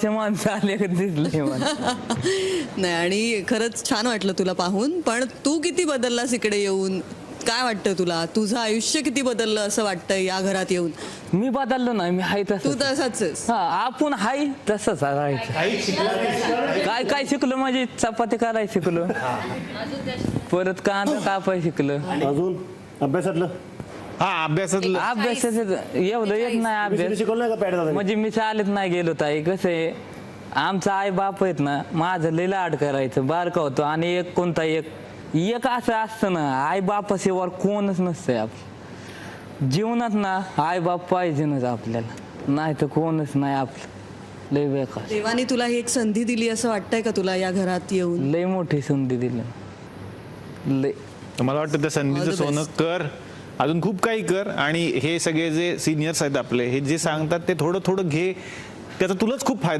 माणसं आले का दिसले मला. नाही, आणि खरंच छान वाटलं तुला पाहून. पण तू किती बदललास इकडे येऊन? काय वाटतं तुला? तुझं आयुष्य किती बदललं असं वाटतंय या घरात येऊन? मी बदललो नाही, मी हाय तू तसं. तसाच आहेस. हा, आपण हाय तसंच राहायचं. काय काय शिकलो म्हणजे चपाती करायला शिकलो, परत कांदा कापाय शिकलो. अजून अभ्यासातलं हा, अभ्यासातलं अभ्यासाचं एवढं येत नाही अभ्यास. शिकवलं नाही का पॅड दादा? म्हणजे मी शाळेत नाही गेलो ताई. कसं आहे, आमचा आई बाप आहेत ना, माझं लय लाड करायचं. बारका होतो आणि एक कोणता एक असं असतं ना, आई बापाशिवाय कोणच नसतंय आपलं जीवनात ना. आई बाप पाहिजेनच आपल्याला, नाही तर कोणच नाही आपलं. लय बेकार. देवाने तुला ही एक संधी दिली असं वाटतंय का तुला या घरात येऊन? लय मोठी संधी दिली लय. मला वाटतं त्या संधीचं All the सोनं best. कर, अजून खूप काही कर. आणि हे सगळे जे सिनियर्स आहेत आपले, हे जे सांगतात ते थोडं थोडं घे, त्याचा तुलाच खूप फायदा